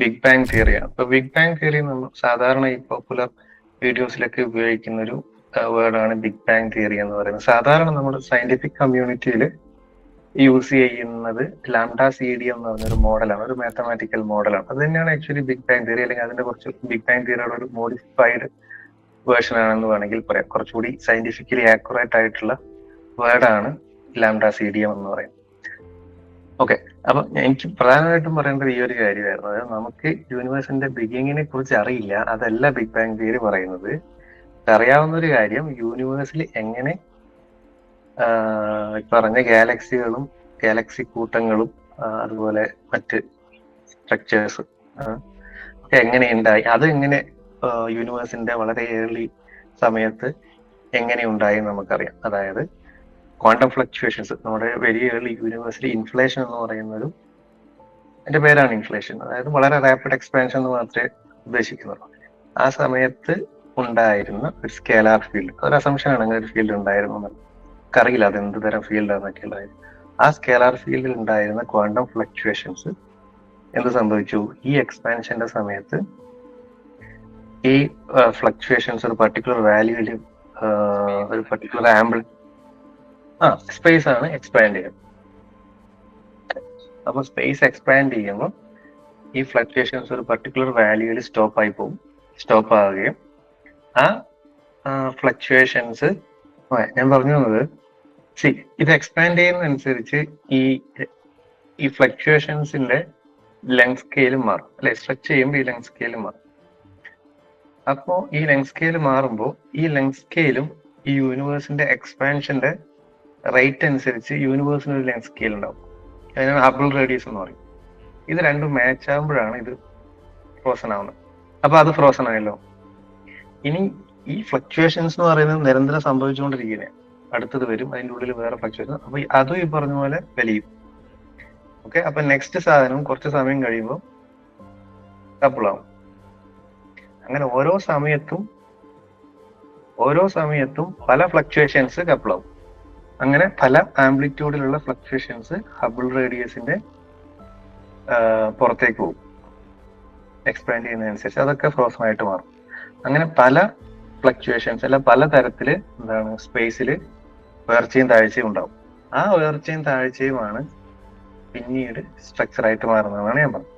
Big bang തിയറിയാണ്. ഇപ്പൊ big bang theory നമ്മൾ സാധാരണ ഈ പോപ്പുലർ വീഡിയോസിലൊക്കെ ഉപയോഗിക്കുന്ന ഒരു വേർഡാണ് ബിഗ് ബാങ് തിയറി എന്ന് പറയുന്നത്. സാധാരണ നമ്മുടെ സയന്റിഫിക് കമ്മ്യൂണിറ്റിയിൽ യൂസ് ചെയ്യുന്നത് ലാംഡ സി ഡി എന്ന് പറഞ്ഞൊരു മോഡലാണ്, ഒരു മാത്തമാറ്റിക്കൽ മോഡലാണ്. അത് തന്നെയാണ് ആക്ച്വലി ബിഗ് ബാങ് തിയറി, അല്ലെങ്കിൽ അതിന്റെ കുറച്ച് ബിഗ് ബാങ് തിയറിയുടെ ഒരു മോഡിഫൈഡ് വേർഷൻ ആണെന്ന് വേണമെങ്കിൽ പറയാം. കുറച്ചുകൂടി സയന്റിഫിക്കലി ആക്യുറേറ്റ് ആയിട്ടുള്ള വേർഡാണ് ലാംഡ സി ഡി എം എന്ന് പറയുന്നത്. ഓക്കെ, അപ്പൊ എനിക്ക് പ്രധാനമായിട്ടും പറയേണ്ടത് ഈ ഒരു കാര്യമായിരുന്നു. അതായത് നമുക്ക് യൂണിവേഴ്സിന്റെ ബിഗിങ്ങിനെ കുറിച്ച് അറിയില്ല, അതല്ല ബിഗ് ബാങ് തിയറി പറയുന്നത്. അറിയാവുന്ന ഒരു കാര്യം, യൂണിവേഴ്സിൽ എങ്ങനെ പറഞ്ഞ ഗാലക്സികളും ഗാലക്സി കൂട്ടങ്ങളും അതുപോലെ മറ്റ് സ്ട്രക്ചേഴ്സ് ഒക്കെ എങ്ങനെ ഉണ്ടായി, അത് എങ്ങനെ യൂണിവേഴ്സിന്റെ വളരെ ഏർലി സമയത്ത് എങ്ങനെ ഉണ്ടായി നമുക്കറിയാം. അതായത് ക്വാണ്ടം ഫ്ലക്ച്വേഷൻസ്, നമ്മുടെ വെരി ഏർലി യൂണിവേഴ്സിൽ ഇൻഫ്ലേഷൻ എന്ന് പറയുന്നൊരു അതിന്റെ പേരാണ് ഇൻഫ്ലേഷൻ. അതായത് വളരെ റാപ്പിഡ് എക്സ്പാൻഷൻ എന്ന് മാത്രമേ ഉദ്ദേശിക്കുന്നുള്ളൂ. ആ സമയത്ത് ഉണ്ടായിരുന്ന ഒരു സ്കേലാർ ഫീൽഡ്, അതൊരു അസംഷനാണ് അങ്ങനെ ഒരു ഫീൽഡ് ഉണ്ടായിരുന്നു എന്നുള്ളത്. അറിയില്ല അത് എന്ത് തരം ഫീൽഡാന്നൊക്കെ ഉള്ളത്. ആ സ്കേലാർ ഫീൽഡിൽ ഉണ്ടായിരുന്ന ക്വാണ്ടം ഫ്ലക്ച്വേഷൻസ് എന്ത് സംഭവിച്ചു, ഈ എക്സ്പാൻഷന്റെ സമയത്ത് ഈ ഫ്ലക്ച്വേഷൻസ് ഒരു പർട്ടിക്കുലർ വാല്യൂവിൽ ഒരു പർട്ടിക്കുലർ സ്പേസ് ആണ് എക്സ്പാൻഡ് ചെയ്യുന്നത്. അപ്പൊ സ്പേസ് എക്സ്പാൻഡ് ചെയ്യുമ്പോൾ ഈ ഫ്ലക്ച്വേഷൻസ് ഒരു പർട്ടിക്കുലർ വാല്യൂവിൽ സ്റ്റോപ്പ് ആവുകയും ആ ഫ്ലക്ച്വേഷൻസ് ഞാൻ പറഞ്ഞു തന്നത് ഇത് എക്സ്പാൻഡ് ചെയ്യുന്നതനുസരിച്ച് ഈ ഫ്ലക്ച്വേഷൻസിന്റെ ലെങ്ത് സ്കെയിലും മാറും അല്ലെ, സ്ട്രെച്ച് ചെയ്യുമ്പോൾ ഈ ലെങ്ത് സ്കെയിലും മാറും. അപ്പോ ഈ ലെങ്ത് സ്കെയിൽ മാറുമ്പോൾ ഈ ലെങ്ത് സ്കെയിലും ഈ യൂണിവേഴ്സിന്റെ എക്സ്പാൻഷന്റെ റേറ്റ് അനുസരിച്ച് യൂണിവേഴ്സിന് ഒരു ലെങ്ത് സ്കെയിൽ ഉണ്ടാവും. അതിനാണ് ഹബിൾ റേഡിയസ് എന്ന് പറയും. ഇത് രണ്ടും മാച്ച് ആകുമ്പോഴാണ് ഇത് ഫ്രോസൺ ആവുന്നത്. അപ്പൊ അത് ഫ്രോസൺ ആയല്ലോ. ഇനി ഈ ഫ്ലക്ച്വേഷൻസ് എന്ന് പറയുന്നത് നിരന്തരം സംഭവിച്ചുകൊണ്ടിരിക്കുകയാണ്. അടുത്തത് വരും, അതിൻ്റെ ഉള്ളിൽ വേറെ ഫ്ലക്ച്വേഷൻ, അപ്പൊ അതും ഈ പറഞ്ഞ പോലെ വലിയും. ഓക്കെ, അപ്പൊ നെക്സ്റ്റ് സാധനം കുറച്ച് സമയം കഴിയുമ്പോൾ കപ്പിളാവും. അങ്ങനെ ഓരോ സമയത്തും പല ഫ്ലക്ച്വേഷൻസ് കപ്പിളാവും. അങ്ങനെ പല ആംപ്ലിറ്റ്യൂഡിലുള്ള ഫ്ലക്ച്വേഷൻസ് ഹബിൾ റേഡിയസിന്റെ പുറത്തേക്ക് പോകും എക്സ്പാൻഡ് ചെയ്യുന്നതനുസരിച്ച്. അതൊക്കെ ഫ്രോസൺ ആയിട്ട് മാറും. അങ്ങനെ പല ഫ്ലക്ച്വേഷൻസ് അല്ല പല തരത്തില് സ്പേസിൽ ഉയർച്ചയും താഴ്ചയും ഉണ്ടാവും. ആ ഉയർച്ചയും താഴ്ചയുമാണ് പിന്നീട് സ്ട്രക്ചർ ആയിട്ട് മാറുന്നതെന്നാണ് ഞാൻ പറഞ്ഞത്.